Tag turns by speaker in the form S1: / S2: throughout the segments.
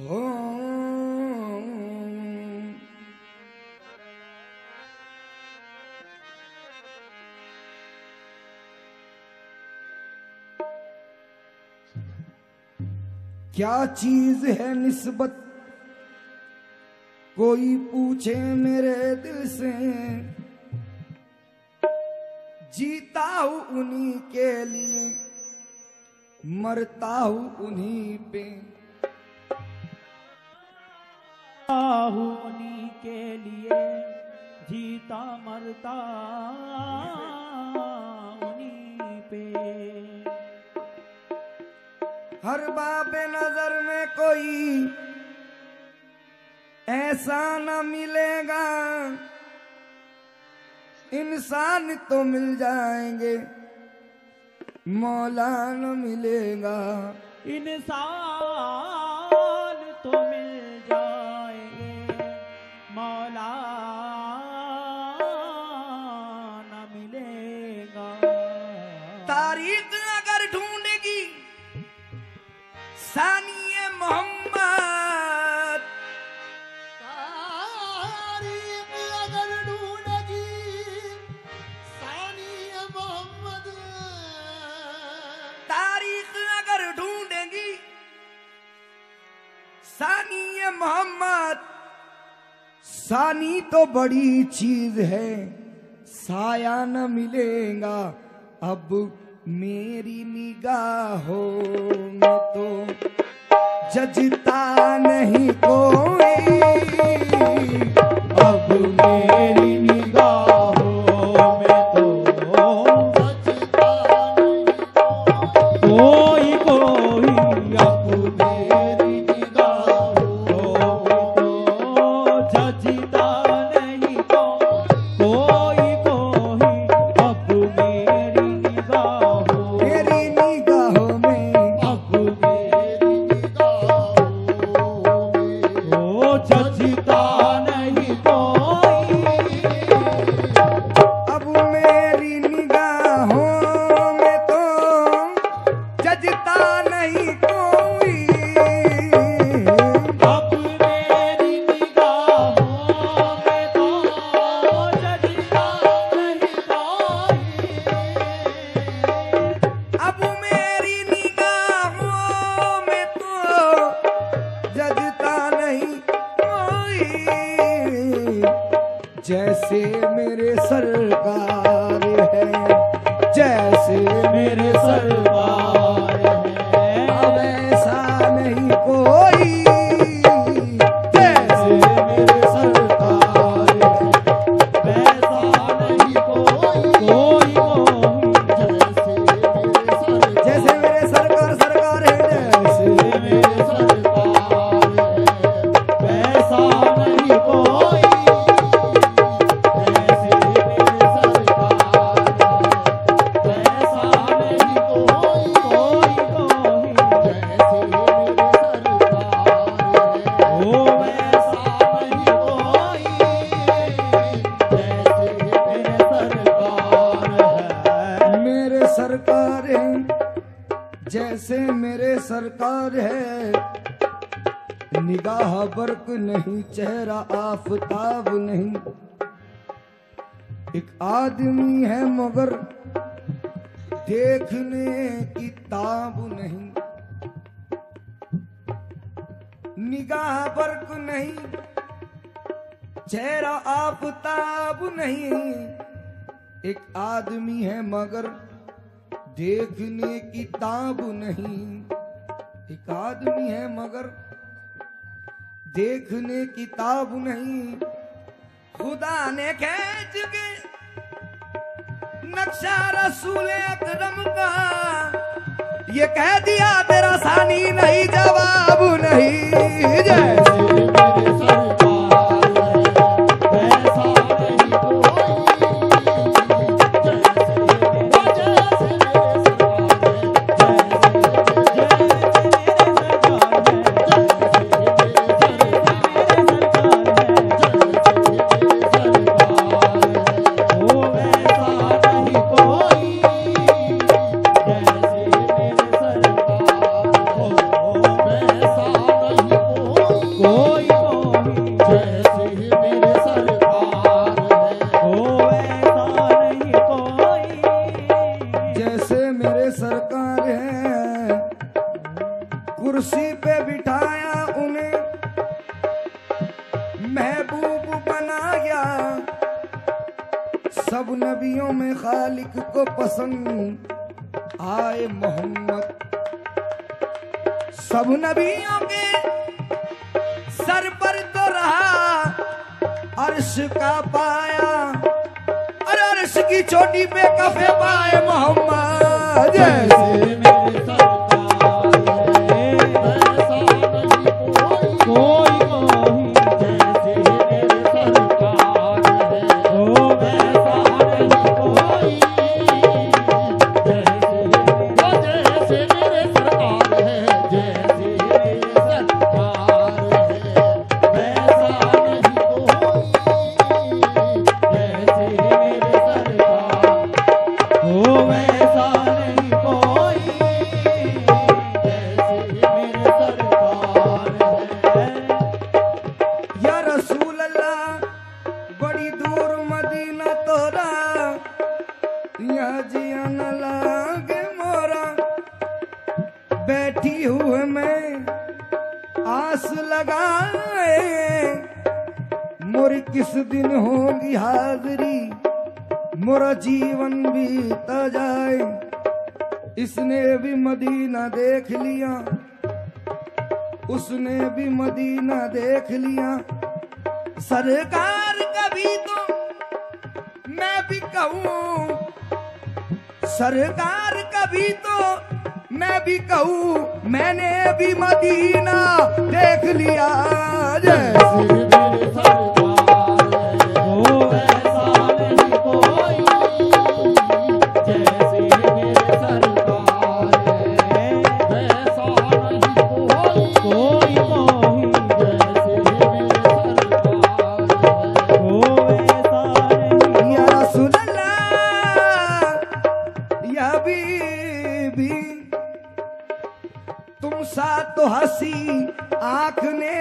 S1: हो क्या चीज है निस्बत कोई पूछे मेरे दिल से, जीता हूं उन्हीं के लिए मरता हूं उन्हीं पे,
S2: उन्हीं के लिए जीता मरता उन्हीं पे।
S1: हर बाबे नजर में कोई ऐसा न मिलेगा, इंसान तो मिल जाएंगे मौला न मिलेगा,
S2: इंसान तो मिल जाएंगे मौला न मिलेगा।
S1: तारीख अगर ढूंढेगी सानिए मोहम्मद,
S3: तारीख अगर ढूंढेगी सानिए मोहम्मद,
S1: तारीख अगर ढूंढेगी सानिए मोहम्मद, सानी तो बड़ी चीज है साया न मिलेगा। अब मेरी निगाहों में तो जजता नहीं कोई, अब मेरी निगाहों में तो
S2: कोई कोई
S3: अब मेरी निगाहों में
S2: तो जजता नहीं कोई कोई, अब मेरी निगाहों
S1: मेरी निगाहों में
S3: अब मेरी निगाहों में
S2: ओ जजता नहीं कोई,
S1: अब मेरी निगाहों में तो जजता नहीं कोई,
S2: अब मेरी निगाहों में तो जजता नहीं कोई,
S1: अब मेरी निगाहों में तो जजता नहीं कोई। जैसे मेरे सरकार है, जैसे मेरे सरकार है, अब ऐसा नहीं कोई, जैसे मेरे सरकार है,
S2: वैसा नहीं कोई
S1: जैसे मेरे सरकार सरकार है, जैसे
S2: मेरे सरकार है, वैसा नहीं कोई, जैसे मेरे सरकार है, वैसा नहीं कोई ओ वैसा नहीं कोई, जैसे मेरे सरकार है।
S1: मेरे सरकार है, जैसे मेरे सरकार है, निगाह बर्क नहीं चेहरा आफताब नहीं, एक आदमी है मगर देखने की ताब नहीं, निगाह बर्क नहीं चेहरा आफताब नहीं, एक आदमी है मगर देखने की ताब नहीं, एक आदमी है मगर देखने की ताब नहीं। खुदा ने खींच के नक्शा रसूल अकरम का, ये कह दिया तेरा सानी नहीं जवाब नहीं, जैसे
S3: मेरे सरकार है, वैसा नहीं कोई,
S2: ओ वैसा नहीं कोई,
S1: सब नबियों में खालिक को पसंद आए मोहम्मद। सब नबियों के सर पर तो रहा अर्श का पाया, और अर्श की चोटी पे कफे पाए मोहम्मद। जैसे
S3: मेरे सरकार है वैसा नहीं कोई जैसे मेरे सरकार है ओ वैसा नहीं कोई जैसे मेरे सरकार है जैसे मेरे सरकार है वैसा नहीं कोई जैसे मेरे सरकार ओ वैसा नहीं कोई जैसे मेरे सरकार है।
S1: या रसूल अल्लाह बड़ी दूर मदीना तोरा, यहाँ जिया न लागे मोरा, बैठी हुए मैं आस लगाए, मोर किस दिन होगी हाजिरी, मोरा जीवन बीता जाए। इसने भी मदीना देख लिया, उसने भी मदीना देख लिया। सरकार कभी तो मैं भी कहूँ, सरकार कभी तो मैं भी कहूँ, मैंने भी मदीना देख लिया। जैसे
S3: मेरे सरकार है ओ वैसा नहीं कोई जैसे मेरे सरकार है वैसा नहीं कोई जैसे मेरे सरकार है ओ वैसा नहीं।
S1: या रसूल अल्लाह या बीबी, तुम सा तो हंसी आंख ने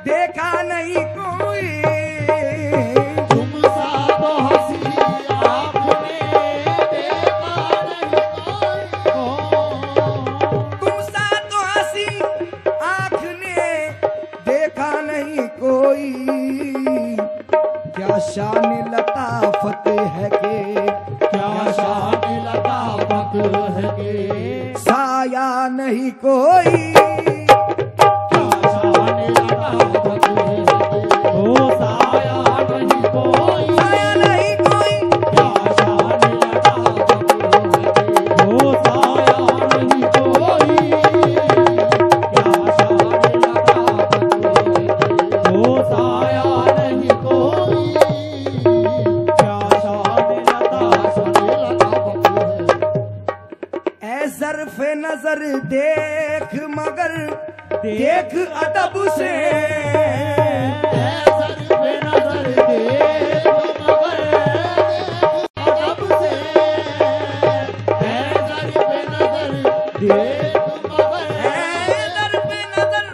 S1: देखा नहीं कोई,
S3: तुम सा तो हंसी आपने देखा नहीं कोई
S1: तुम सा तो हंसी आंख ने देखा नहीं कोई। क्या शान लताफत है के,
S3: क्या शान लताफत है के
S1: साया नहीं कोई।
S3: क्या शान लताफत है के ओ साया नहीं कोई
S1: साया नहीं कोई।
S3: क्या शान लताफत है के ओ साया नहीं कोई क्या शान लताफत है के ओ साया नहीं कोई क्या शान लताफत है।
S1: ऐ ज़र्फ़े नजर देख मगर देख अदब से,
S3: ज़र्फ़े नज़र देख मगर अदब से ज़र्फ़े नज़र देख मगर
S1: ऐ ज़र्फ़े नजर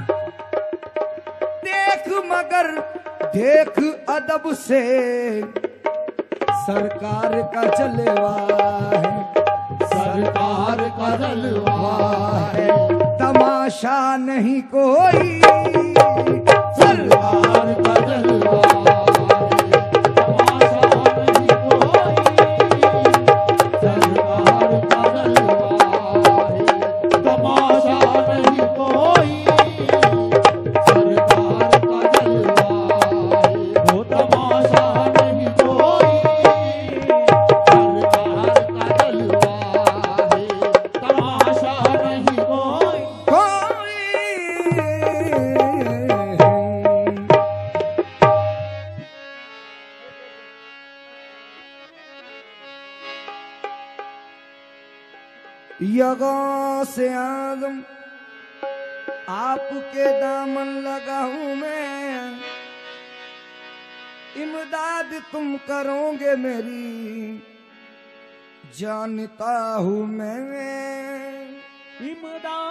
S1: देख मगर देख अदब से, सरकार का जलवा है,
S3: सरकार का जलवा है
S1: तमाशा नहीं कोई।
S3: सरकार का जलवा है तमाशा नहीं कोई सरकार का जलवा है तमाशा नहीं कोई सरकार का जलवा है वो तमाशा नहीं कोई सरकार का जलवा है तमाशा नहीं कोई।
S1: यगों से आजम आपके दामन लगा हूं मैं, इमदाद तुम करोगे मेरी जानता हूं मैं।
S2: इमदाद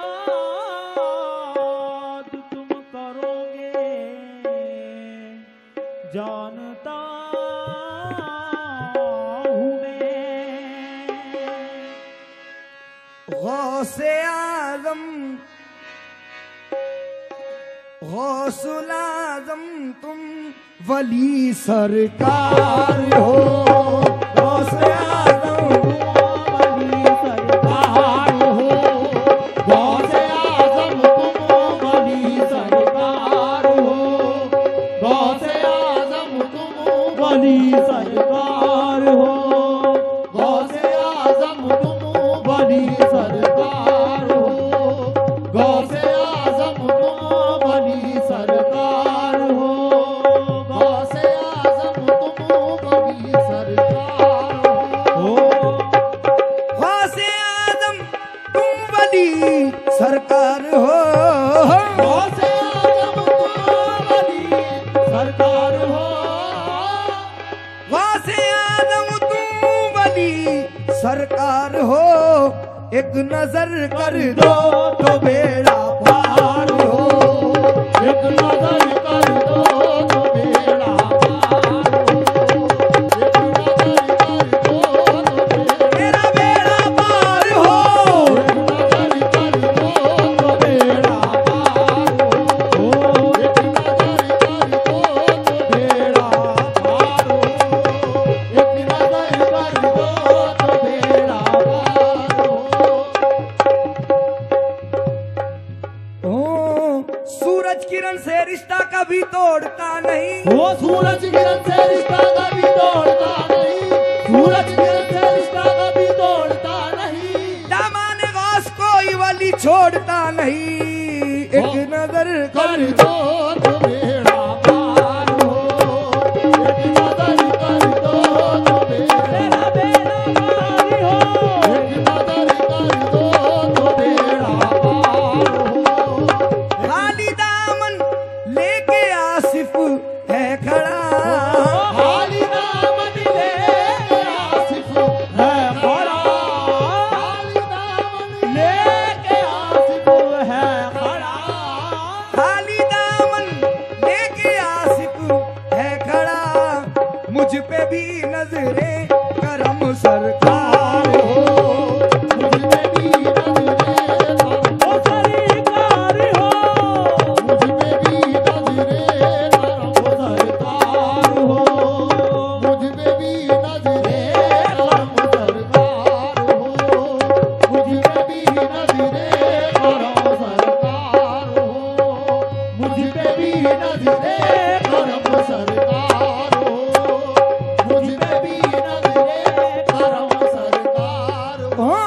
S2: तुम करोगे जानता हूँ मैं।
S1: गौसे आजम गौसुल आजम तुम वली सरकार हो। वासे आदम तू वली सरकार हो, एक नजर कर दो तो बेड़ा पार हो।
S3: एक नजर कर दो तो बेड़ा पार हो। एक नजर कर दो तो
S1: मेरा बेड़ा पार हो।
S3: एक नजर कर दो तो बेड़ा पार हो। एक नजर कर दो तो बेड़ा पार हो। एक नजर कर दो तो बेड़ा पार हो।
S1: ओ, सूरज किरण से रिश्ता कभी तोड़ता नहीं।
S3: वो सूरज किरण से रिश्ता कभी तोड़ता नहीं। सूरज किरण से रिश्ता कभी तोड़ता नहीं।
S1: दामाने गौस कोई वली छोड़ता नहीं। एक नजर
S3: कर
S1: कर
S3: दो तो बेड़ा पार हो। एक नजर कर दो तो बेड़ा पार हो। एक नजर कर दो तो बेड़ा पार हो।
S1: खाली दामन लेके आसिफ है खड़ा।
S3: खाली दामन लेके आसिफ है खड़ा। खाली दामन लेके आसिफ है खड़ा।
S1: खाली दामन लेके आसिफ है खड़ा। मुझ पे भी नजरे करम सरकार हो।
S3: मुझ पे भी नजरे करम सरकार हो। मुझ पे भी नजरे करम सरकार हो। मुझ पे भी नजरे करम सरकार हो। मुझ पे भी नजरे करम सरकार हो। मुझ पे भी नजरे करम सरकार हो। मुझ पे भी नजरे करम सरकार हो।
S1: ओ,